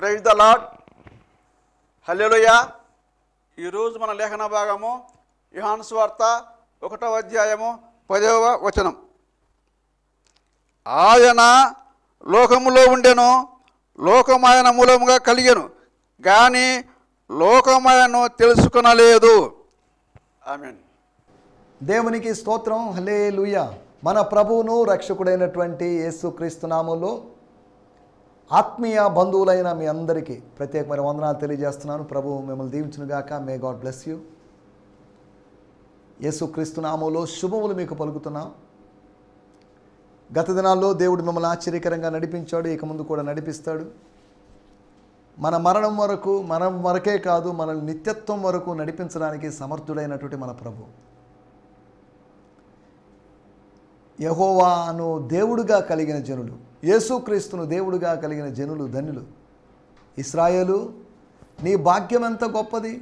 Praise the lord. హల్లెలూయా. ఈరోజు మన లేఖన భాగము యోహాను సువార్త 1వ అధ్యాయము 10వ వచనం. ఆయన లోకములో ఉండెను, లోకము ఆయన మూలముగా కలిగెను, కానీ లోకము ఆయనను తెలుసుకొనలేదు. ఆమేన్. దేవునికి స్తోత్రం. హల్లెలూయా. మన ప్రభువును రక్షకుడైనటువంటి యేసుక్రీస్తు నామములో ఆత్మీయ బంధువులైన మీ అందరికీ ప్రత్యేకమైన వందనాలు తెలియజేస్తున్నాను. ప్రభు మిమ్మల్ని దీవించును గాక. May God bless you. యేసుక్రీస్తు నామములో శుభములు మీకు పలుకుతున్నాం. గత దినాల్లో దేవుడు మిమ్మల్ని ఆశ్చర్యకరంగా నడిపించాడు, ఇక ముందు కూడా నడిపిస్తాడు. మన మరణం వరకే కాదు, మనల్ని నిత్యత్వం వరకు నడిపించడానికి సమర్థుడైనటువంటి మన ప్రభు. యెహోవాను దేవుడుగా కలిగిన జనులు, యేసుక్రీస్తును దేవుడుగా కలిగిన జనులు ధన్యులు. ఇశ్రాయేలు, నీ భాగ్యం ఎంత గొప్పది,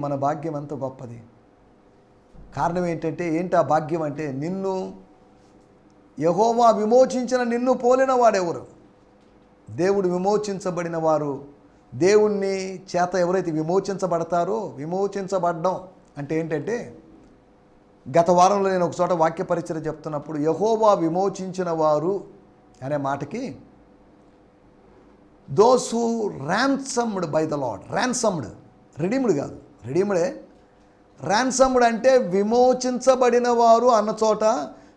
మన భాగ్యం ఎంత గొప్పది. కారణం ఏంటి ఆ భాగ్యం అంటే, నిన్ను యెహోవా విమోచించిన నిన్ను పోలిన వాడెవరు? దేవుడు విమోచించబడిన వారు, దేవుణ్ణి చేత ఎవరైతే విమోచించబడడం అంటే ఏంటంటే, గత వారంలో నేను ఒక చోట వాక్య పరిచయం చెప్తున్నప్పుడు యెహోవా విమోచించిన వారు అనే మాటకి those who ransomed by the lord, ransomed, redeemed కాదు, రిడీమ్డే. ర్యాన్సమ్డ్ అంటే విమోచించబడిన వారు అన్న చోట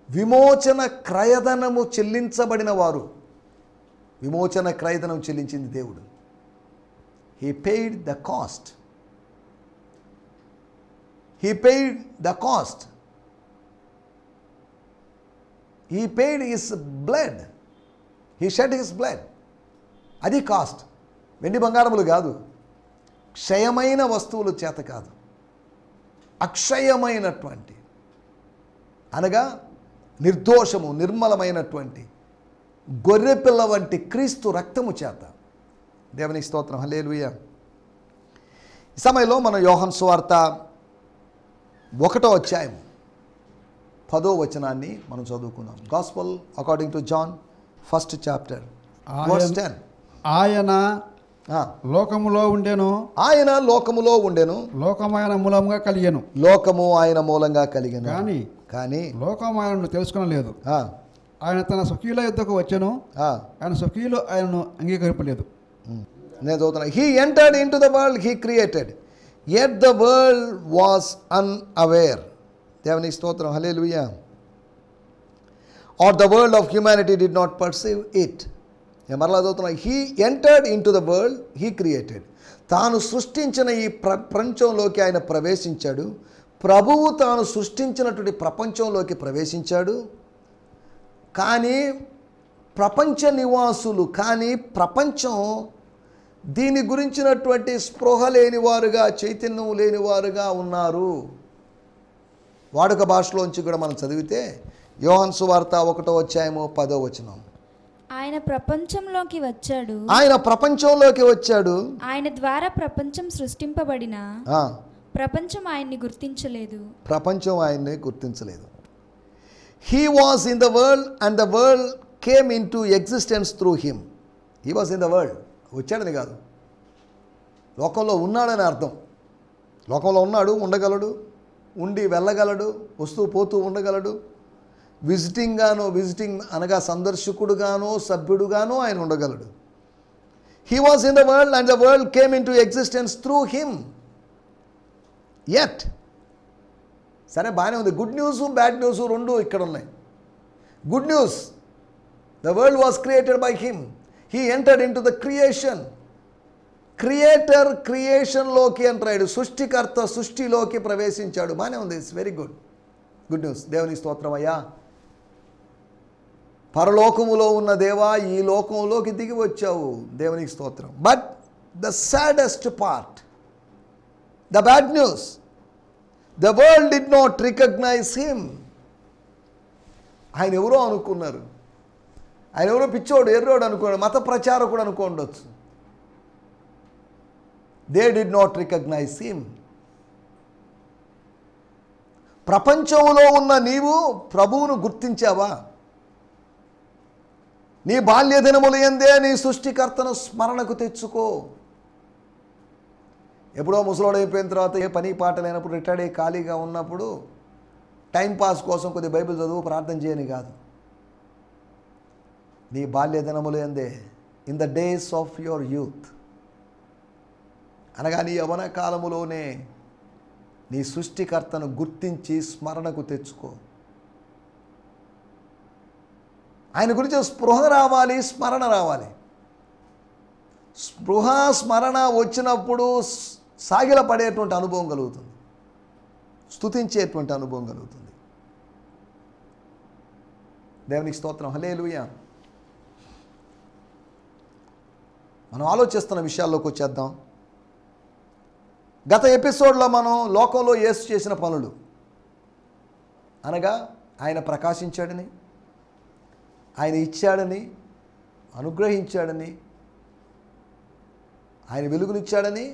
విమోచన క్రయధనము చెల్లించబడిన వారు. విమోచన క్రయధనం చెల్లించింది దేవుడు. He paid the cost. He paid the cost. He paid his blood. He shed his blood. అది కాస్ట్. వెండి బంగారములు కాదు, క్షయమైన వస్తువుల చేత కాదు, అక్షయమైనటువంటి అనగా నిర్దోషము నిర్మలమైనటువంటి గొర్రెపిల్ల వంటి క్రీస్తు రక్తము చేత. దేవునికి స్తోత్రం. హల్లెలూయా. ఈ సమయంలో మనం యోహాను సువార్త 1వ అధ్యాయం 10వ వచనాన్ని మనం చదువుకుందాం. Gospel according to John 1st chapter verse 10. ఆయన లోకములో ఉండెను, లోకము ఆయన మూలముగా కలిగెను, లోకము ఆయన మూలంగా కలిగెను, కానీ లోకము ఆయనను తెలుసుకొనలేదు. ఆయన తన స్వకీయుల యుద్ధకు వచ్చెను, ఆయన స్వకీయులు ఆయనను అంగీకరింపలేదు. నేను చదువుతున్నా. He entered into the world he created, yet the world was unaware. దేవునికి స్తోత్రం. హల్లెలూయా. Or the world of humanity did not perceive it. నేను మరలా చదువుతున్నా. He entered into the world he created. తాను సృష్టించిన ఈ ప్రపంచంలోకి ఆయన ప్రవేశించాడు. ప్రభువు తాను సృష్టించినటువంటి ప్రపంచంలోకి ప్రవేశించాడు. కానీ ప్రపంచ నివాసులు, ప్రపంచం దీని గురించినటువంటి స్పృహ లేనివారుగా, చైతన్యం లేనివారుగా ఉన్నారు. వాడుక భాషలోంచి కూడా మనం చదివితే యోహాను సువార్త 1వ అధ్యాయము 10వ వచనం. ఆయన ప్రపంచంలోకి వచ్చాడు, ఆయన ద్వారా ప్రపంచం సృష్టింపబడిన ప్రపంచం ఆయన్ని గుర్తించలేదు. He was in the world and the world came into existence through him. He was in the world. వచ్చాడని కాదు, లోకంలో ఉన్నాడని అర్థం. లోకంలో ఉన్నాడు, ఉండగలడు, ఉండి వెళ్ళగలడు, వస్తూ పోతూ ఉండగలడు. విజిటింగ్ అనగా సందర్శకుడుగానో సభ్యుడుగానో ఆయన ఉండగలడు. He was in the world and the world came into existence through him. Yet, సరే బాగానే ఉంది. గుడ్ న్యూస్, బ్యాడ్ న్యూస్ రెండు ఇక్కడ ఉన్నాయి. Good news, the world was created by him. He entered into the creation. క్రియేషన్లోకి enter అయ్యాడు. సృష్టికర్త సృష్టిలోకి ప్రవేశించాడు. బాగానే ఉంది. It's very good news. దేవునికి స్తోత్రం అయ్యా. పరలోకములో ఉన్న దేవా, ఈ లోకంలోకి దిగి వచ్చావు. దేవునికి స్తోత్రం. But the saddest part, the bad news, the world did not recognize him. ఆయన ఎవరో అనుకున్నారు. ఆయన ఎవరో పిచ్చోడు, ఎర్రోడు అనుకోండి, మత ప్రచారకుడు అనుకోండొచ్చు. They did not recognize him. ప్రపంచంలో ఉన్న నీవు ప్రభువును గుర్తించావా? నీ బాల్య దినములు యందే నీ సృష్టికర్తను స్మరణకు తెచ్చుకో. ఎప్పుడో ముసలోడు అయిపోయిన తర్వాత ఏ పని పాట లేనప్పుడు రిటైర్డ్ అయ్యి ఖాళీగా ఉన్నప్పుడు టైంపాస్ కోసం కొద్ది బైబిల్ చదువు ప్రార్థన చేయని కాదు. నీ బాల్య దినములు యందే, in the days of your youth, అనగా నీ యవన కాలములోనే నీ సృష్టికర్తను గుర్తించి స్మరణకు తెచ్చుకో. ఆయన గురించి స్పృహ రావాలి, స్మరణ రావాలి. స్పృహ స్మరణ వచ్చినప్పుడు సాగిలపడేటువంటి అనుభవం కలుగుతుంది, స్తుతించేటువంటి అనుభవం కలుగుతుంది. దేవునికి స్తోత్రం, హల్లెలూయా. మనం ఆలోచిస్తున్న విషయాల్లోకి వచ్చేద్దాం. గత ఎపిసోడ్లో మనం లోకంలో యేసు చేసిన పనులు, అనగా ఆయన ప్రకాశించాడని, ఆయన ఇచ్చాడని, అనుగ్రహించాడని, ఆయన వెలుగునిచ్చాడని,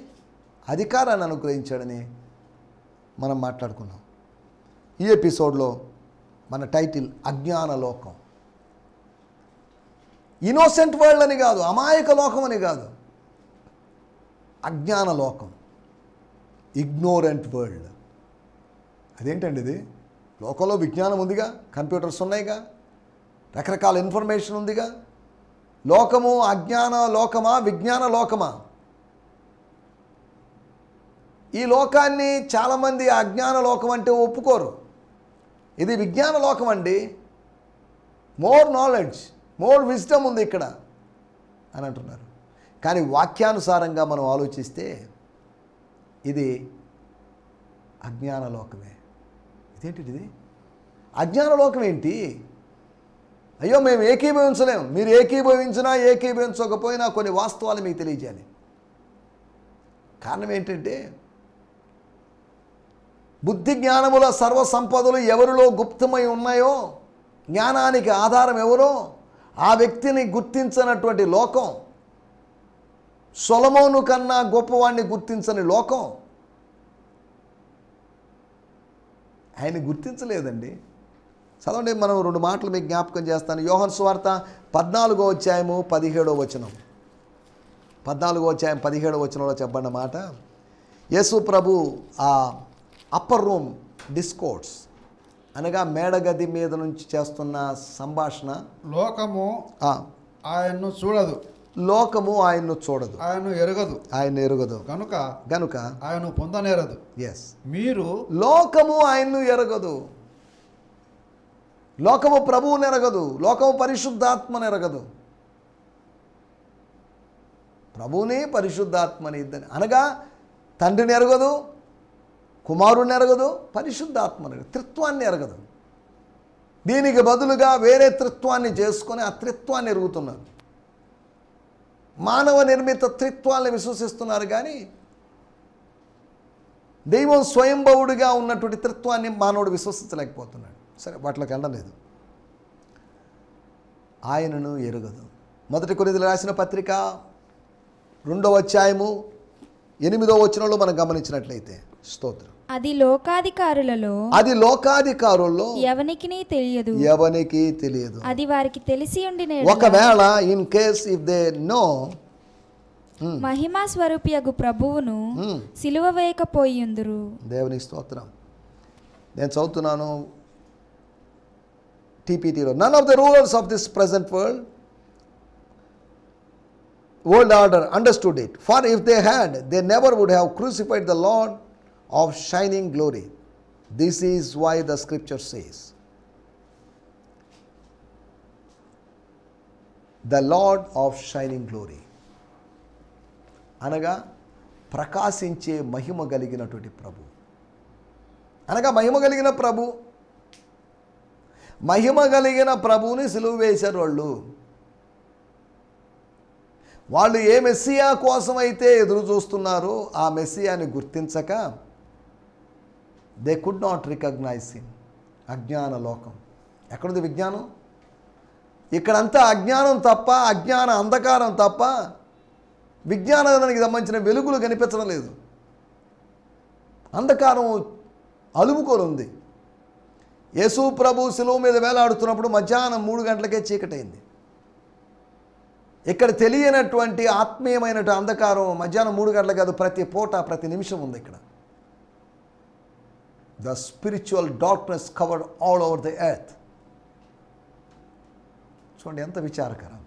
అధికారాన్ని అనుగ్రహించాడని మనం మాట్లాడుకున్నాం. ఈ ఎపిసోడ్లో మన టైటిల్ అజ్ఞాన లోకం. ఇన్నోసెంట్ వరల్డ్ అని కాదు, అమాయక లోకం అని కాదు, అజ్ఞాన లోకం, ఇగ్నోరెంట్ వరల్డ్. అదేంటండి ఇది? లోకంలో విజ్ఞానం ఉందిగా, కంప్యూటర్స్ ఉన్నాయిగా, రకరకాల ఇన్ఫర్మేషన్ ఉందిగా. లోకము అజ్ఞాన లోకమా, విజ్ఞాన లోకమా? ఈ లోకాన్ని చాలామంది అజ్ఞాన లోకం అంటే ఒప్పుకోరు. ఇది విజ్ఞాన లోకం అండి, మోర్ నాలెడ్జ్, మోర్ విజ్డమ్ ఉంది ఇక్కడ అని అంటున్నారు. కానీ వాక్యానుసారంగా మనం ఆలోచిస్తే ఇది అజ్ఞాన లోకమే. ఇదేంటిది? అజ్ఞాన లోకం ఏంటి? అయ్యో మేము ఏకీభవించలేము. మీరు ఏకీభవించినా ఏకీభవించకపోయినా కొన్ని వాస్తవాలు మీకు తెలియజేయాలి. కారణం ఏంటంటే, బుద్ధి జ్ఞానముల సర్వ సంపదలు ఎవరిలో గుప్తమై ఉన్నాయో, జ్ఞానానికి ఆధారం ఎవరో ఆ వ్యక్తిని గుర్తించనటువంటి లోకం, సొలొమోను కన్నా గొప్పవాడిని గుర్తించని లోకం ఆయన గుర్తించలేదండి. చదవండి, మనం 2 మాటలు మీకు జ్ఞాపకం చేస్తాను. యోహాను సువార్త 14వ అధ్యాయము 17వ వచనం. 14వ అధ్యాయం 17వ వచనంలో చెప్పబడిన మాట, యేసు ప్రభు ఆ అప్పర్ రూమ్ డిస్కోర్స్, అనగా మేడగది మీద నుంచి చేస్తున్న సంభాషణ. లోకము ఆయన్ను చూడదు, లోకము ఆయన్ను చూడదు, ఆయన్ను ఎరగదు, ఆయన ఎరగదు, గనుక ఆయన పొందనేరదు. ఎస్, మీరు లోకము ఆయన్ను ఎరగదు. లోకము ప్రభువుని ఎరగదు, లోకము పరిశుద్ధాత్మని ఎరగదు. ప్రభువుని పరిశుద్ధాత్మని ఇద్దని, అనగా తండ్రిని ఎరగదు, కుమారుని ఎరగదు, పరిశుద్ధాత్మని, త్రిత్వాన్ని ఎరగదు. దీనికి బదులుగా వేరే త్రిత్వాన్ని చేసుకొని ఆ త్రిత్వాన్ని ఎరుగుతున్నారు. మానవ నిర్మిత త్రిత్వాన్ని విశ్వసిస్తున్నారు, కానీ దైవం స్వయంభవుడిగా ఉన్నటువంటి త్రిత్వాన్ని మానవుడు విశ్వసించలేకపోతున్నాడు. సరే, వాటిలోకి వెళ్ళలేదు. ఆయనను ఎరుగదు. 1 కొరింథీయులకు రాసిన పత్రిక 2వ అధ్యాయము 8వ వచనంలో మనం గమనించినట్లయితే, స్తోత్రం, అది లోకాధికారులలో ఎవనికి తెలియదు, అది వారికి తెలిసి ఉండిన ఒకవేళ in case if they know, మహిమా స్వరూపియగు ప్రభువును సిలువ వేయకపోయిందురు. దేవునికి స్తోత్రం. నేను చదువుతున్నాను టీపీటీలో. None of the rulers of this present world order understood it, for if they had, they never would have crucified the Lord of shining glory. This is why the scripture says, the Lord of shining glory, అనగా ప్రకాశించే మహిమ కలిగినటువంటి ప్రభు, అనగా మహిమ కలిగిన ప్రభు. మహిమ కలిగిన ప్రభువుని సిలువ వేశారు వాళ్ళు ఏ మెస్సియా కోసమైతే ఎదురు చూస్తున్నారో ఆ మెస్సియాని గుర్తించక, they could not recognize him. అజ్ఞాన లోకం. ఎక్కడుంది విజ్ఞానం? ఇక్కడంతా అజ్ఞానం తప్ప, అజ్ఞాన అంధకారం తప్ప విజ్ఞానానికి సంబంధించిన వెలుగులు కనిపించడం లేదు. అంధకారం అలుముకొని ఉంది. యేసు ప్రభు శిలువ మీద వేలాడుతున్నప్పుడు మధ్యాహ్నం 3 గంటలకే చీకటైంది. ఇక్కడ తెలియనటువంటి ఆత్మీయమైనటువంటి అంధకారం మధ్యాహ్నం 3 గంటలు కాదు, ప్రతి పూట ప్రతి నిమిషం ఉంది ఇక్కడ. The spiritual darkness covered all over the earth. చూడండి ఎంత విచారకరం.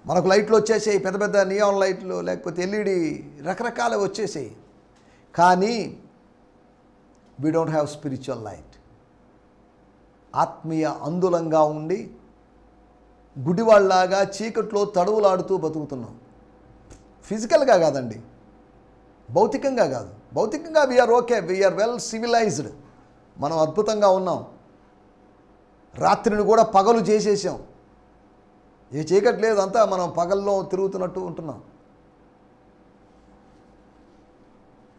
మనకు లైట్లు వచ్చేసాయి, పెద్ద పెద్ద నియాన్ లైట్లు, లేకపోతే ఎల్ఈడి రకరకాలు వచ్చేసాయి. కానీ we don't have spiritual light. ఆత్మీయ అందులంగా ఉండి గుడివాళ్ళలాగా చీకట్లో తడువులాడుతూ బతుకుతున్నాం. ఫిజికల్గా కాదండి, భౌతికంగా కాదు. భౌతికంగా we're okay, we're well civilized, మనం అద్భుతంగా ఉన్నాం. రాత్రిని కూడా పగలు చేసేసాం, ఏ చీకటి లేదు, అంతా మనం పగల్లో తిరుగుతున్నట్టు ఉంటున్నాం.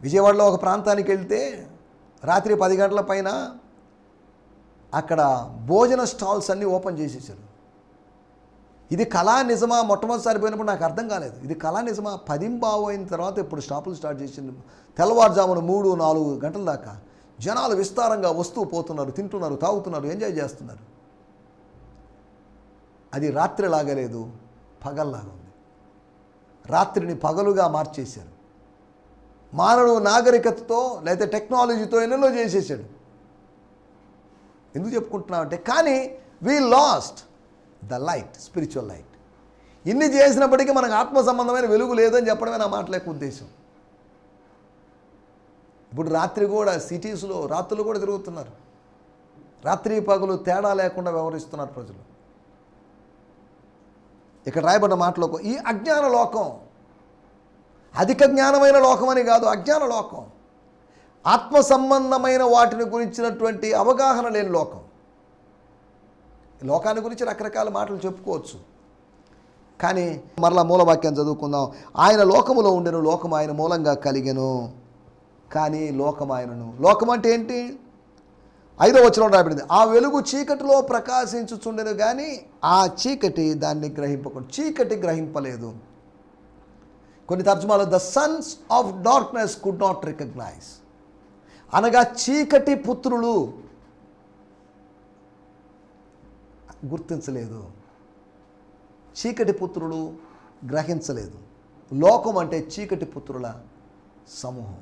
విజయవాడలో ఒక ప్రాంతానికి వెళ్తే రాత్రి 10 గంటల పైన అక్కడ భోజన స్టాల్స్ అన్నీ ఓపెన్ చేసేసారు. ఇది కళా నిజమా? మొట్టమొదటిసారి పోయినప్పుడు నాకు అర్థం కాలేదు, ఇది కళా నిజమా? 10:15 అయిన తర్వాత ఇప్పుడు స్టాపులు స్టార్ట్ చేసింది. తెల్లవారుజామున 3-4 గంటల దాకా జనాలు విస్తారంగా వస్తూ పోతున్నారు, తింటున్నారు, తాగుతున్నారు, ఎంజాయ్ చేస్తున్నారు. అది రాత్రిలాగా లేదు, పగల్లాగా ఉంది. రాత్రిని పగలుగా మార్చేశారు. మానవుడు నాగరికతతో లేదా టెక్నాలజీతో ఎన్నెన్నో చేసేసాడు. ఎందుకు చెప్పుకుంటున్నాం అంటే, కానీ we last the light, spiritual light. ఇన్ని చేసినప్పటికీ మనకు ఆత్మ సంబంధమైన వెలుగు లేదని చెప్పడమే నా మాటల యొక్క ఉద్దేశం. ఇప్పుడు రాత్రి కూడా సిటీస్లో రాత్రులు కూడా తిరుగుతున్నారు, రాత్రి పగలు తేడా లేకుండా వ్యవహరిస్తున్నారు ప్రజలు. ఇక్కడ రాయబడ్డ మాటలో ఈ అజ్ఞాన లోకం, అధిక జ్ఞానమైన లోకం అని కాదు, అజ్ఞాన లోకం, ఆత్మ సంబంధమైన వాటిని గురించినటువంటి అవగాహన లేని లోకం. లోకాన్ని గురించి రకరకాల మాటలు చెప్పుకోవచ్చు, కానీ మరలా మూలవాక్యం చదువుకుందాం. ఆయన లోకములో ఉండెను, లోకం ఆయన మూలంగా కలిగెను, కానీ లోకం ఆయనను. లోకం అంటే ఏంటి? 5వ వచనంలో రాయబడింది, ఆ వెలుగు చీకటిలో ప్రకాశించుచుండెను కానీ ఆ చీకటి దాన్ని గ్రహింపకుండా, చీకటి గ్రహింపలేదు. కొన్ని తర్జుమాలో the sons of darkness could not recognize, అనగా చీకటి పుత్రులు గుర్తించలేదు, చీకటి పుత్రులు గ్రహించలేదు. లోకం అంటే చీకటి పుత్రుల సమూహం.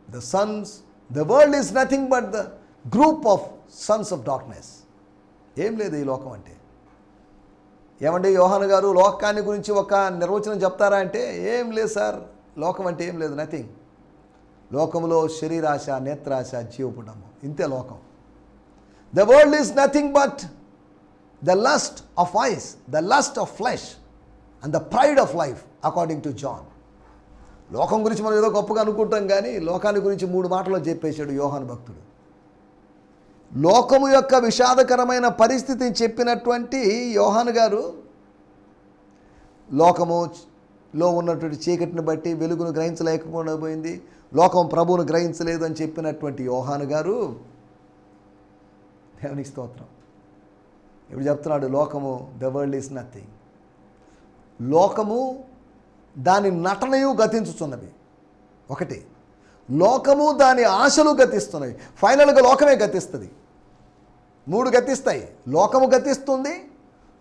The Sons, the world is nothing but the group of Sons of darkness. ఏం లేదు ఈ లోకం అంటే. ఏమండి యోహాను గారు లోకాన్ని గురించి ఒక నిర్వచనం చెప్తారా అంటే, ఏం లేదు సార్, లోకం అంటే ఏం లేదు, నథింగ్. లోకంలో శరీరాశ, నేత్రాశ, జీవపుటము, ఇంతే లోకం. The world is nothing but the lust of eyes, the lust of flesh and the pride of life according to John. లోకం గురించి మనం ఏదో గొప్పగా అనుకుంటాం, కానీ లోకాన్ని గురించి 3 మాటల్లో చెప్పేశాడు యోహాను భక్తుడు. లోకము యొక్క విషాదకరమైన పరిస్థితిని చెప్పినటువంటి యోహాను గారు, లోకములో ఉన్నటువంటి చీకటిని బట్టి వెలుగును గ్రహించలేకపోయినా పోయింది, లోకం ప్రభువును గ్రహించలేదు అని చెప్పినటువంటి యోహాను గారు, దేవునికి స్తోత్రం, ఇప్పుడు చెప్తున్నాడు లోకము, ద వరల్డ్ ఈజ్ నథింగ్. లోకము దాని నటనయు గతించుతున్నవి. ఒకటి, లోకము దాని ఆశలు గతిస్తున్నవి. ఫైనల్గా లోకమే గతిస్తుంది. 3 గతిస్తాయి. లోకము గతిస్తుంది,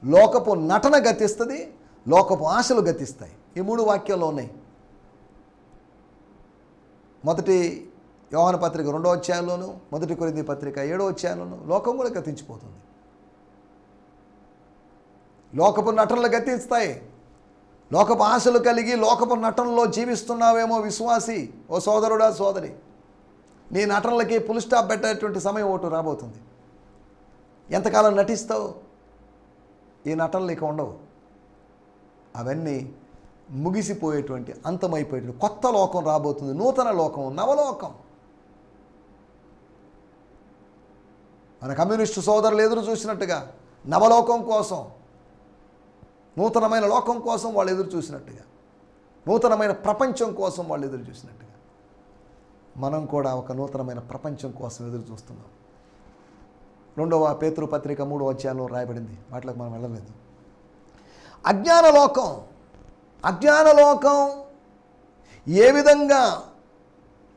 లోకపు నటన గతిస్తుంది, లోకపు ఆశలు గతిస్తాయి. ఈ 3 వాక్యాల్లో ఉన్నాయి. మొదటి యోహాను పత్రిక 2వ అధ్యాయంలోను, మొదటి కొరింథీ పత్రిక 7వ అధ్యాయంలోను లోకం కూడా గతించిపోతుంది. లోకపు నటనలు గతిస్తాయి. లోకపు ఆశలు కలిగి లోకపు నటనలో జీవిస్తున్నావేమో విశ్వాసి, ఓ సోదరుడా సోదరి, నీ నటనలకి ఫుల్ స్టాప్ పెట్టేటువంటి సమయం ఒకటి రాబోతుంది. ఎంతకాలం నటిస్తావు? ఈ నటనలు ఇక ఉండవు. అవన్నీ ముగిసిపోయేటువంటి, అంతమైపోయేటువంటి కొత్త లోకం రాబోతుంది. నూతన లోకం, నవలోకం. మన కమ్యూనిస్టు సోదరులు ఎదురు చూసినట్టుగా నవలోకం కోసం, నూతనమైన లోకం కోసం వాళ్ళు ఎదురు చూసినట్టుగా, నూతనమైన ప్రపంచం కోసం వాళ్ళు ఎదురు చూసినట్టుగా, మనం కూడా ఒక నూతనమైన ప్రపంచం కోసం ఎదురు చూస్తున్నాం. 2వ పేతురు పత్రిక 3వ అధ్యాయంలో రాయబడింది. వాటిలోకి మనం వెళ్ళలేదు. అజ్ఞానలోకం, అజ్ఞానలోకం ఏ విధంగా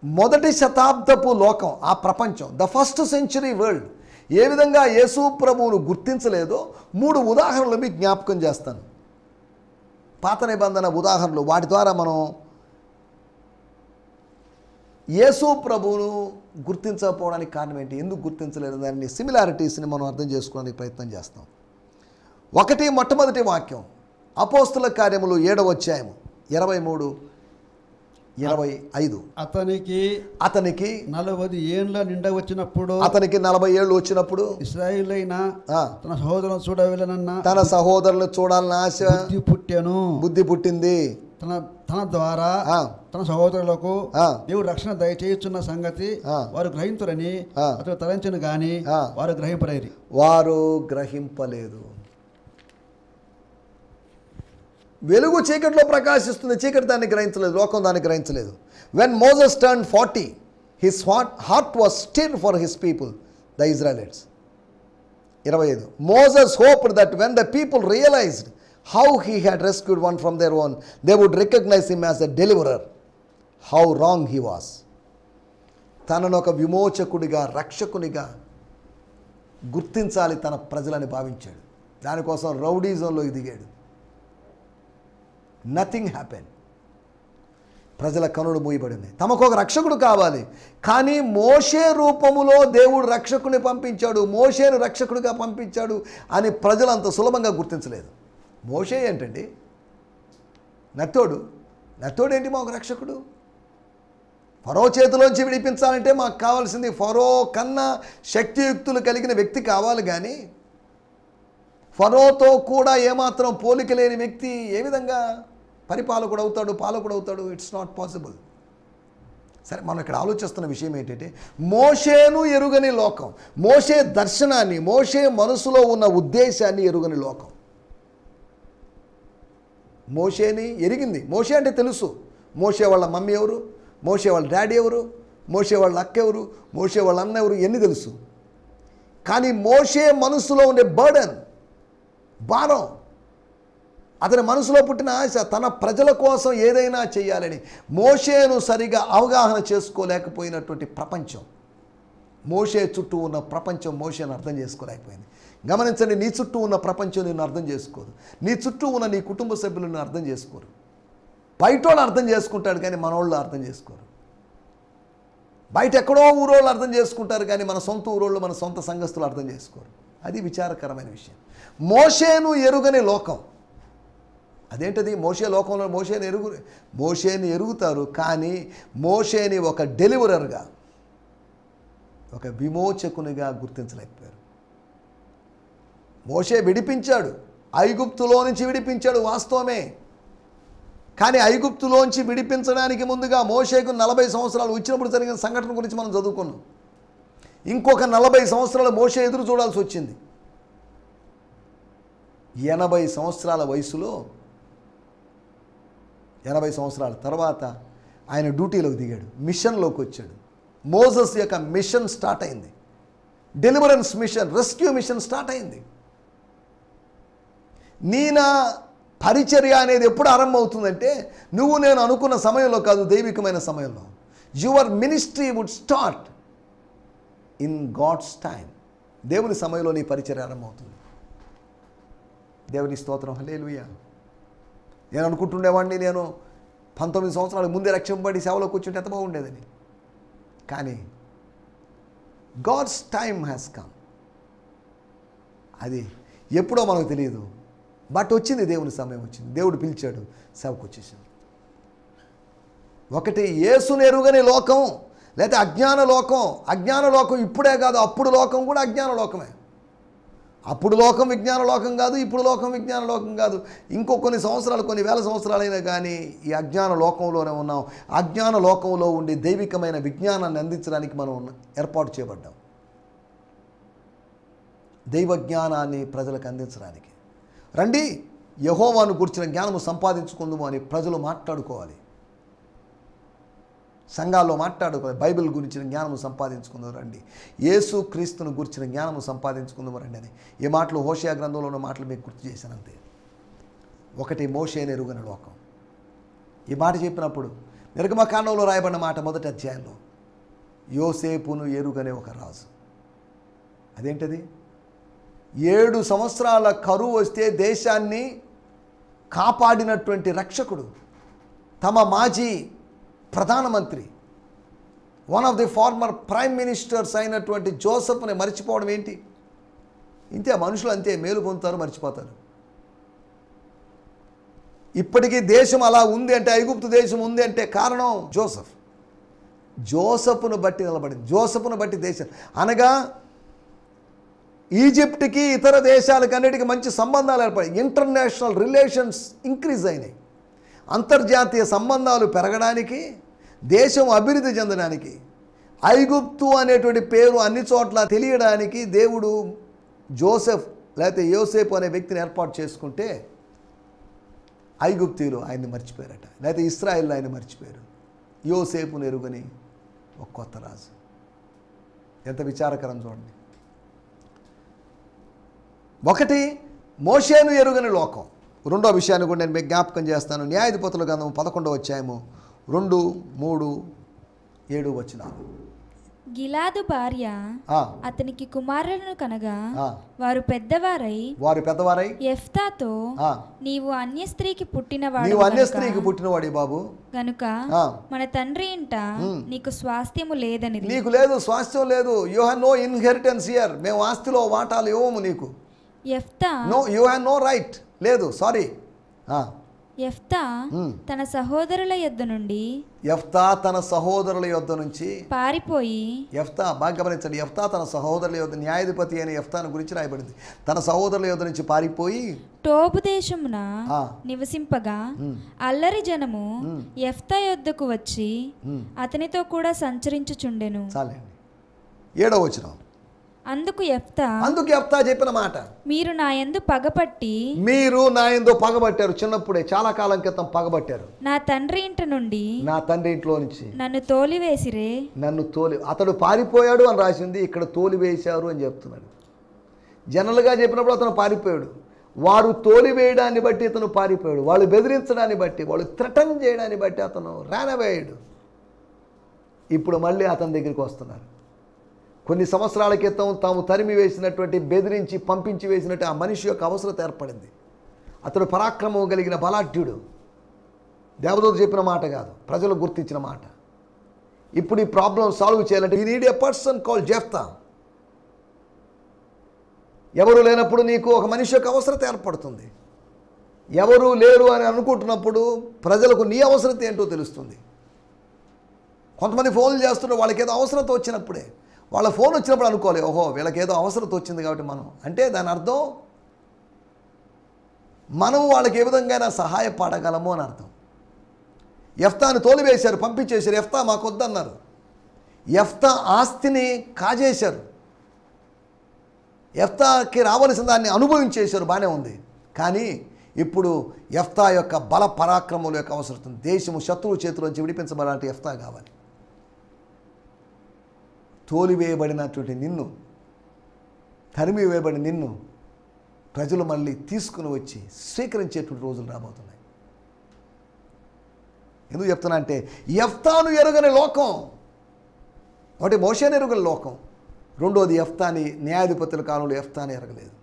మొదటి శతాబ్దపు లోకం, ఆ ప్రపంచం, ద ఫస్ట్ సెంచరీ వరల్డ్ ఏ విధంగా యేసు ప్రభువును గుర్తించలేదో 3 ఉదాహరణలు మీకు జ్ఞాపకం చేస్తాను. పాత నిబంధన ఉదాహరణలు, వాటి ద్వారా మనం యేసు ప్రభువును గుర్తించకపోవడానికి కారణం ఏంటి, ఎందుకు గుర్తించలేదు దాన్ని సిమిలారిటీస్ని మనం అర్థం చేసుకోవడానికి ప్రయత్నం చేస్తాం. మొట్టమొదటి వాక్యం అపోస్తుల కార్యములు 7వ అధ్యాయము 23, 25. అతనికి 40 ఏండ్ల నిండా వచ్చినప్పుడు, అతనికి 40 ఏళ్ళు వచ్చినప్పుడు ఇశ్రాయేలైన తన సహోదరులను చూడవలెనన్న తన సహోదరులు చూడాలన్న ఆశ బుద్ధి పుట్టింది. తన ద్వారా తన సహోదరులకు దేవుడు రక్షణ దయచేయుచున్న సంగతి వారు గ్రహించురని అతడు తలంచను గాని వారు గ్రహింపలేదు. వెలుగు చీకటిలో ప్రకాశిస్తుంది, చీకటి దాన్ని గ్రహించలేదు, లోకం దాన్ని గ్రహించలేదు. When Moses turn 40, his heart was stir for his people the Israelites. 25. Moses hoped that when the people realized how he had rescued one from their own, they would recognize him as a deliverer. How wrong he was. తనను ఒక విమోచకుడిగా, రక్షకునిగా గుర్తించాలి తన ప్రజలని భావించాడు. దానికోసం రౌడీజంలోకి దిగాడు. Nothing happen. ప్రజల కనులు మూయబడింది. తమకు ఒక రక్షకుడు కావాలి, కానీ మోషే రూపములో దేవుడు రక్షకుని పంపించాడు, మోషేను రక్షకుడిగా పంపించాడు అని ప్రజలు అంత సులభంగా గుర్తించలేదు. మోషే ఏంటండి, నత్తోడు ఏంటి మాకు రక్షకుడు? ఫరో చేతిలోంచి విడిపించాలంటే మాకు కావాల్సింది ఫరో కన్నా శక్తియుక్తులు కలిగిన వ్యక్తి కావాలి, కానీ ఫరోతో కూడా ఏమాత్రం పోలిక లేని వ్యక్తి ఏ విధంగా పాలకుడు అవుతాడు? It's not possible. సరే, మనం ఇక్కడ ఆలోచిస్తున్న విషయం ఏంటంటే, మోషేను ఎరుగని లోకం, మోషే దర్శనాన్ని, మోషే మనసులో ఉన్న ఉద్దేశాన్ని ఎరుగని లోకం. మోషేని ఎరిగింది. మోషే అంటే తెలుసు. మోషే వాళ్ళ మమ్మీ ఎవరు, మోషే వాళ్ళ డాడీ ఎవరు, మోషే వాళ్ళ అక్క ఎవరు, మోషే వాళ్ళ అన్న ఎవరు, ఎన్ని తెలుసు. కానీ మోషే మనసులో ఉండే భారం, అతని మనసులో పుట్టిన ఆశ, తన ప్రజల కోసం ఏదైనా చేయాలని మోషేను సరిగా అవగాహన చేసుకోలేకపోయినటువంటి ప్రపంచం, మోషే చుట్టూ ఉన్న ప్రపంచం మోషేను అర్థం చేసుకోలేకపోయింది. గమనించండి, నీ చుట్టూ ఉన్న ప్రపంచం నిన్ను అర్థం చేసుకోదు, నీ చుట్టూ ఉన్న నీ కుటుంబ సభ్యులను అర్థం చేసుకోరు. బయటోళ్ళు అర్థం చేసుకుంటాడు కానీ మనోళ్ళు అర్థం చేసుకోరు. బయట ఎక్కడో ఊరోళ్ళు అర్థం చేసుకుంటారు కానీ మన సొంత ఊరోళ్ళు, మన సొంత సంఘస్థులు అర్థం చేసుకోరు. అది విచారకరమైన విషయం. మోషేను ఎరుగని లోకం. అదేంటది? మోషే లోకంలో మోషేని ఎరుగుతారు, కానీ మోషేని ఒక డెలివరర్గా, ఒక విమోచకునిగా గుర్తించలేకపోయారు. మోషే విడిపించాడు, ఐగుప్తులో నుంచి విడిపించాడు, వాస్తవమే. కానీ ఐగుప్తులోంచి విడిపించడానికి ముందుగా మోషేకు 40 సంవత్సరాలు వచ్చినప్పుడు జరిగిన సంఘటన గురించి మనం చదువుకున్నాం. ఇంకొక 40 సంవత్సరాలు మోషే ఎదురు చూడాల్సి వచ్చింది. 80 సంవత్సరాల వయసులో, 80 సంవత్సరాల తర్వాత ఆయన డ్యూటీలోకి దిగాడు, మిషన్లోకి వచ్చాడు. మోసెస్ యొక్క మిషన్ స్టార్ట్ అయింది. Deliverance mission, rescue mission start అయింది. నా పరిచర్య అనేది ఎప్పుడు ఆరంభమవుతుందంటే, నువ్వు నేను అనుకున్న సమయంలో కాదు, దైవికమైన సమయంలో. Your ministry would start in God's time. దేవుని సమయంలో నీ పరిచర్య ఆరంభమవుతుంది. దేవుని స్తోత్రం, హల్లెలూయా. నేను అనుకుంటుండేవాడిని, నేను 19 సంవత్సరాల ముందే రక్షింపబడి సేవలో కూర్చుంటే ఎంత బాగుండేదని. కానీ గాడ్స్ టైమ్ హ్యాస్ కమ్. అది ఎప్పుడో మనకు తెలియదు, బట్ వచ్చింది, దేవుని సమయం వచ్చింది, దేవుడు పిలిచాడు, సేవకు వచ్చేసాడు. ఒకటి యేసుని ఎరుగని లోకం, లేకపోతే అజ్ఞాన లోకం. అజ్ఞాన లోకం ఇప్పుడే కాదు, అప్పుడు లోకం కూడా అజ్ఞాన లోకమే. అప్పుడు లోకం విజ్ఞాన లోకం కాదు, ఇప్పుడు లోకం విజ్ఞాన లోకం కాదు. ఇంకో కొన్ని సంవత్సరాలు, కొన్ని వేల సంవత్సరాలైనా కానీ ఈ అజ్ఞాన లోకంలోనే ఉన్నాం. అజ్ఞాన లోకంలో ఉండి దైవికమైన విజ్ఞానాన్ని అందించడానికి మనం ఏర్పాటు చేయబడ్డాం. దైవ జ్ఞానాన్ని ప్రజలకు అందించడానికి. రండి, యెహోవాను గురించిన జ్ఞానము సంపాదించుకుందాము అని ప్రజలు మాట్లాడుకోవాలి, సంఘాల్లో మాట్లాడుకోవాలి. బైబిల్ గురించిన జ్ఞానము సంపాదించుకుందాం రండి, యేసు క్రీస్తును గురించిన జ్ఞానము సంపాదించుకుందాము రండి అని ఈ మాటలు హోషేయ గ్రంథంలో ఉన్న మాటలు మీకు గుర్తు చేశాను అంతే. ఒకటి మోషేను ఎరుగని లోకం. ఈ మాట చెప్పినప్పుడు నిర్గమకాండంలో రాయబడిన మాట 1వ అధ్యాయంలో, యోసేపును ఎరుగనే ఒక రాజు. అదేంటది? 7 సంవత్సరాల కరువు వస్తే దేశాన్ని కాపాడినటువంటి రక్షకుడు, తమ మాజీ ప్రధానమంత్రి, one of the farmer prime ministers అయినటువంటి జోసెఫ్ని మర్చిపోవడం ఏంటి? ఇంతే, మనుషులు అంతే, మేలు పొందుతారు, మర్చిపోతారు. ఇప్పటికీ దేశం అలా ఉంది అంటే, ఐగుప్తు దేశం ఉంది అంటే కారణం జోసెఫ్. జోసెఫ్ను బట్టి నిలబడింది, జోసెఫ్ను బట్టి దేశం. అనగా ఈజిప్ట్కి ఇతర దేశాలకన్నిటికీ మంచి సంబంధాలు ఏర్పడాయి. ఇంటర్నేషనల్ రిలేషన్స్ ఇంక్రీజ్ అయినాయి. అంతర్జాతీయ సంబంధాలు పెరగడానికి, దేశం అభివృద్ధి చెందడానికి, ఐగుప్తు అనేటువంటి పేరు అన్ని చోట్ల తెలియడానికి దేవుడు జోసెఫ్ లేకపోతే యోసేపు అనే వ్యక్తిని ఏర్పాటు చేసుకుంటే, ఐగుప్తీయులు ఆయన్ని మర్చిపోయారట, లేకపోతే ఇశ్రాయేలు ఆయన మర్చిపోయారు. యోసేపును ఎరుగని ఒక కొత్త రాజు. ఎంత విచారకరం చూడండి. ఒకటి, మోషేను ఎరుగని లోకం. రెండో విషయాన్ని కూడా నేను మీకు జ్ఞాపకం చేస్తాను. న్యాయాధిపతుల గ్రంథం 11వ అధ్యాయము 2, 3, 7 వచనాలు. గిలాదు భార్య అతనికి కుమారులను కనగా వారు పెద్దవారై యెఫ్తాతో, నీవు అన్య స్త్రీకి పుట్టినవాడు బాబు గనుక మన తండ్రి ఇంట నీకు స్వాస్థ్యము లేదని. నీకు లేదు, స్వాస్థ్యం లేదు. You have no inheritance here. మేము ఆస్తిలో వాటాలు ఇవ్వము నీకు. యెఫ్తా యు హావ్ నో రైట్. లేదు, సారీ. యెఫ్తా తన సహోదరుల యొద్ద నుంచి పారిపోయి, యెఫ్తా బాగా గమనించండి, యెఫ్తా తన సహోదరుల యొద్ద, న్యాయాధిపతి అయిన యెఫ్తాను గురించి రాయబడింది. తన సహోదరుల యొద్ద నుంచి పారిపోయి టోబు దేశమున నివసింపగా అల్లరి జనము యెఫ్తా యొద్దకు వచ్చి అతనితో కూడా సంచరించుచుండెను. చాలండి. 7వ వచనం. అందుకు యెఫ్తా చెప్పిన మాట, మీరు నా యందు పగబట్టారు. చిన్నప్పుడే, చాలా కాలం క్రితం పగబట్టారు. నా తండ్రి ఇంట్లో నుంచి నన్ను తోలివేసిరే. అతడు పారిపోయాడు అని రాసింది, ఇక్కడ తోలివేశారు అని చెప్తున్నాడు. జనరల్గా చెప్పినప్పుడు అతను పారిపోయాడు. వారు తోలివేయడాన్ని బట్టి ఇతను పారిపోయాడు. వాళ్ళు బెదిరించడాన్ని బట్టి, వాళ్ళు థ్రెటన్ చేయడాన్ని బట్టి అతను రానవేయాడు. ఇప్పుడు మళ్ళీ అతని దగ్గరికి వస్తున్నారు. కొన్ని సంవత్సరాల క్రితం తాము తరిమి వేసినటువంటి, బెదిరించి పంపించి వేసినట్టు ఆ మనిషి యొక్క అవసరత ఏర్పడింది. అతడు పరాక్రమం కలిగిన బలాఢ్యుడు. దేవదూత చెప్పిన మాట కాదు, ప్రజలు గుర్తించిన మాట. ఇప్పుడు ఈ ప్రాబ్లం సాల్వ్ చేయాలంటే you need a person called Jephthah. ఎవరు లేనప్పుడు నీకు ఒక మనిషి యొక్క అవసరత ఏర్పడుతుంది. ఎవరు లేరు అని అనుకుంటున్నప్పుడు ప్రజలకు నీ అవసరత ఏంటో తెలుస్తుంది. కొంతమంది ఫోన్లు చేస్తుంటే వాళ్ళకి ఏదో అవసరత వచ్చినప్పుడే, వాళ్ళ ఫోన్ వచ్చినప్పుడు అనుకోవాలి, ఓహో వీళ్ళకి ఏదో అవసరత వచ్చింది కాబట్టి మనం, అంటే దాని అర్థం మనం వాళ్ళకి ఏ విధంగా సహాయపడగలము అని అర్థం. యెఫ్తాను తోలివేశారు, పంపించేశారు. యెఫ్తా మాకు వద్దన్నారు. యెఫ్తా ఆస్తిని కాజేశారు. యెఫ్తాకి రావలసిన దాన్ని అనుభవించేశారు, బాగానే ఉంది. కానీ ఇప్పుడు యెఫ్తా యొక్క బల పరాక్రమముల యొక్క అవసరం. దేశము శత్రువు చేతిలోంచి విడిపించబడాలంటే యెఫ్తా కావాలి. తోలివేయబడినటువంటి నిన్ను, తరిమివేయబడిన నిన్ను ప్రజలు మళ్ళీ తీసుకుని వచ్చి స్వీకరించేటువంటి రోజులు రాబోతున్నాయి. ఎందుకు చెప్తున్నా అంటే, యెఫ్తాను ఎరుగని లోకం. ఒకటి మోషేను ఎరుగని లోకం, రెండోది యెఫ్తాని, న్యాయాధిపతుల కాలంలో యెఫ్తాని ఎరగలేదు.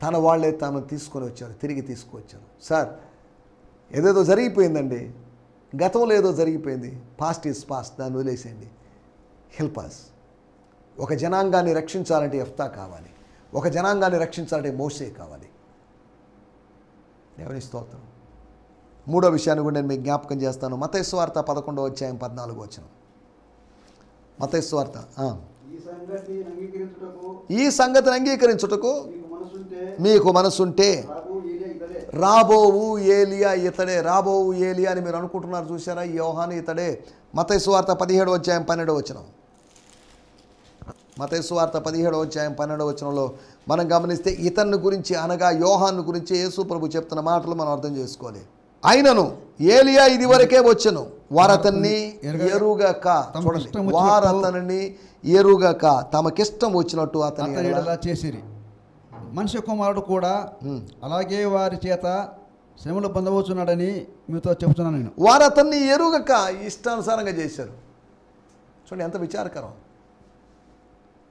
తన వాళ్ళే తాను తీసుకొని వచ్చారు, తిరిగి తీసుకువచ్చారు. సార్ ఏదేదో జరిగిపోయిందండి, గతంలో ఏదో జరిగిపోయింది, పాస్ట్ ఈజ్ పాస్ట్, దాన్ని వదిలేసేయండి. Help us. ఒక జనాంగాన్ని రక్షించాలంటే యెఫ్తా కావాలి, ఒక జనాంగాన్ని రక్షించాలంటే మోషే కావాలి. దేవుని స్తోత్రం. మూడో విషయాన్ని కూడా నేను మీకు జ్ఞాపకం చేస్తాను. మత్తయి సువార్త 11వ అధ్యాయం 14వ వచనం. మత్తయి సువార్త. ఈ సంగతిని అంగీకరించుటకు మీకు మనసుంటే రాబోవు ఏలియా ఇతడే. రాబోవు ఏలియా అని మీరు అనుకుంటున్నారు చూసారా, ఈ యోహాను ఇతడే. మత్తయి సువార్త 17వ అధ్యాయం 12వ వచనం. మత్తయి సువార్త 17వ అధ్యాయం 12వ వచనంలో మనం గమనిస్తే ఇతన్ని గురించి, అనగా యోహాను గురించి యేసు ప్రభు చెప్తున్న మాటలు మనం అర్థం చేసుకోవాలి. అయినను ఏలియా ఇది వరకే వచ్చెను, వారతన్ని ఎరుగక. వారతని ఎరుగక తమకిష్టం వచ్చినట్టు అతని చేసిరి. మనిషి కుమారుడు కూడా అలాగే వారి చేత శ్రమలు పొందవచ్చున్నాడని మీతో చెప్తున్నాను నేను. వారు అతన్ని ఎరుగక ఇష్టానుసారంగా చేశారు. చూడండి ఎంత విచారకరం.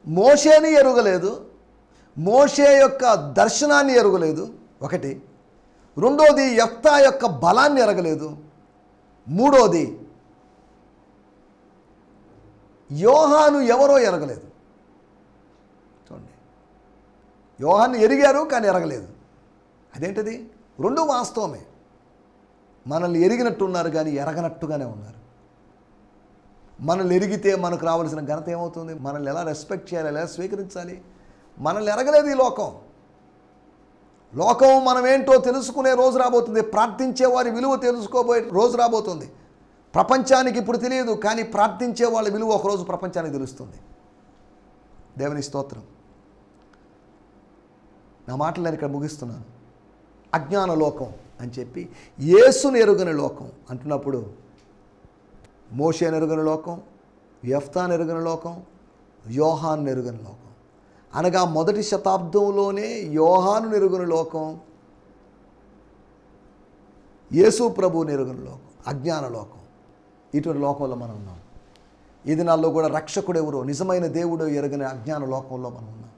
మోషేని ఎరుగలేదు, మోషే యొక్క దర్శనాన్ని ఎరుగలేదు. ఒకటి. రెండోది యెఫ్తా యొక్క బలాన్ని ఎరగలేదు. మూడోది యోహాను ఎవరో ఎరగలేదు. చూడండి, యోహాను ఎరిగారు కానీ ఎరగలేదు. అదేంటిది? రెండు వాస్తవమే. మనల్ని ఎరిగినట్టు ఉన్నారు కానీ ఎరగనట్టుగానే ఉన్నారు. మనల్ని ఎరిగితే మనకు రావాల్సిన ఘనత ఏమవుతుంది? మనల్ని ఎలా రెస్పెక్ట్ చేయాలి, ఎలా స్వీకరించాలి? మనల్ని ఎరగలేదు ఈ లోకం. లోకం మనం ఏంటో తెలుసుకునే రోజు రాబోతుంది. ప్రార్థించే వారి విలువ తెలుసుకోబోయే రోజు రాబోతుంది. ప్రపంచానికి ఇప్పుడు తెలియదు, కానీ ప్రార్థించే వాళ్ళ విలువ ఒకరోజు ప్రపంచానికి తెలుస్తుంది. దేవుని స్తోత్రం. నా మాటలు నేను ఇక్కడ ముగిస్తున్నాను. అజ్ఞాన లోకం అని చెప్పి యేసుని ఎరుగని లోకం అంటున్నప్పుడు మోషేని ఎరుగని లోకం, యెఫ్తాను ఎరుగని లోకం, యోహాను ఎరుగని లోకం. అనగా మొదటి శతాబ్దంలోనే యోహాను ఎరుగని లోకం, యేసు ప్రభువుని ఎరుగని లోకం, అజ్ఞాన లోకం. ఇటువంటి లోకంలో మనం ఉన్నాం. ఈ దినాల్లో కూడా రక్షకుడు ఎవరో, నిజమైన దేవుడు ఎరుగని అజ్ఞాన లోకంలో మనం ఉన్నాం.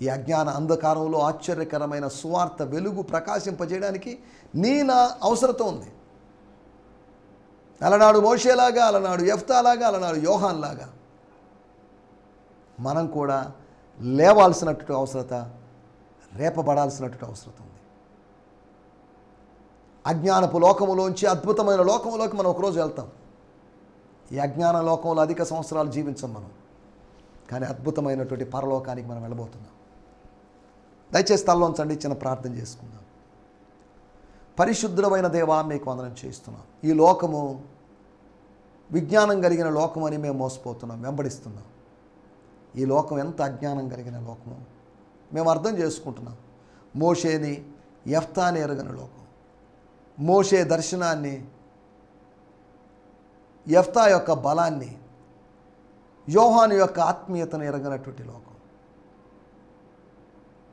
ఈ అజ్ఞాన అంధకారంలో ఆశ్చర్యకరమైన సువార్త వెలుగు ప్రకాశింపజేయడానికి నా అవసరత ఉంది. అలనాడు మోషేలాగా, అలనాడు యెఫ్తాలాగా, అలనాడు యోహాన్లాగా మనం కూడా లేవాల్సినటువంటి అవసరత, రేపబడాల్సినటువంటి అవసరత ఉంది. అజ్ఞానపు లోకములోంచి అద్భుతమైన లోకంలోకి మనం ఒకరోజు వెళ్తాం. ఈ అజ్ఞాన లోకంలో అధిక సంవత్సరాలు జీవించాం మనం, కానీ అద్భుతమైనటువంటి పరలోకానికి మనం వెళ్ళబోతున్నాం. దయచేసి తల్లోంచండి, చిన్న ప్రార్థన చేసుకుందాం. పరిశుద్ధమైన దేవా, మీకు వందనం చేస్తున్నాం. ఈ లోకము విజ్ఞానం కలిగిన లోకం అని మేము మోసపోతున్నాం, వెంబడిస్తున్నాం. ఈ లోకం ఎంత అజ్ఞానం కలిగిన లోకమో మేము అర్థం చేసుకుంటున్నాం. మోషేని యెఫ్తాని ఎరగని లోకం, మోషే దర్శనాన్ని, యెఫ్తా యొక్క బలాన్ని, యోహాను యొక్క ఆత్మీయతను ఎరగనటువంటి లోకం,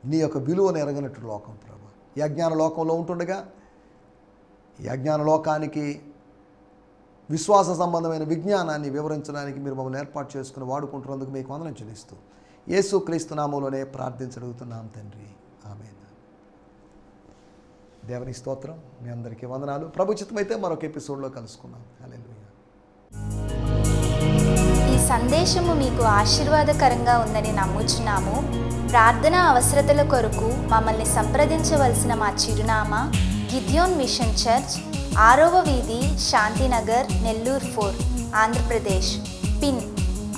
నీ యొక్క విలువను ఎరగనటువంటి లోకం ప్రభు. ఈ అజ్ఞాన లోకంలో ఉంటుండగా ఈ అజ్ఞాన లోకానికి విశ్వాస సంబంధమైన విజ్ఞానాన్ని వివరించడానికి మీరు మమ్మల్ని ఏర్పాటు చేసుకుని వాడుకుంటున్నందుకు మీకు వందనం చెల్లిస్తూ యేసు క్రీస్తు నామములోనే ప్రార్థించగలుగుతున్నాం తండ్రి, ఆమేన్. దేవుని స్తోత్రం. మీ అందరికీ వందనాలు. ప్రభు చిత్తమైతే మరొక ఎపిసోడ్లో కలుసుకుందాం. హల్లెలూయా. ఈ సందేశము మీకు ఆశీర్వాదకరంగా ఉందని నమ్ముచున్నాము. ప్రార్థనా అవసరతల కొరకు మమ్మల్ని సంప్రదించవలసిన మా చిరునామా గిద్యోన్ మిషన్ చర్చ్, 6వ వీధి, శాంతినగర్, నెల్లూరు 4, ఆంధ్రప్రదేశ్. పిన్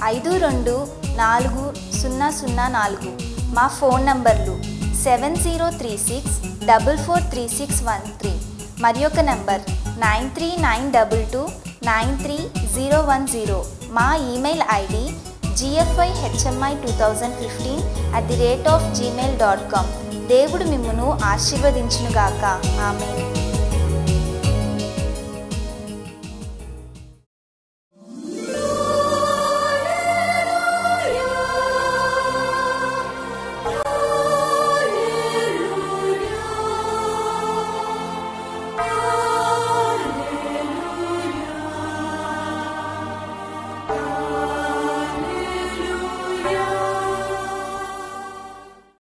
524004. మా ఫోన్ నంబర్లు 7036443613 మరి ఒక నంబర్ 9392293010. మా ఈమెయిల్ ఐడి gfihmi2015@gmail.com. దేవుడు మిమ్మును ఆశీర్వదించునుగాక. ఆమేన్.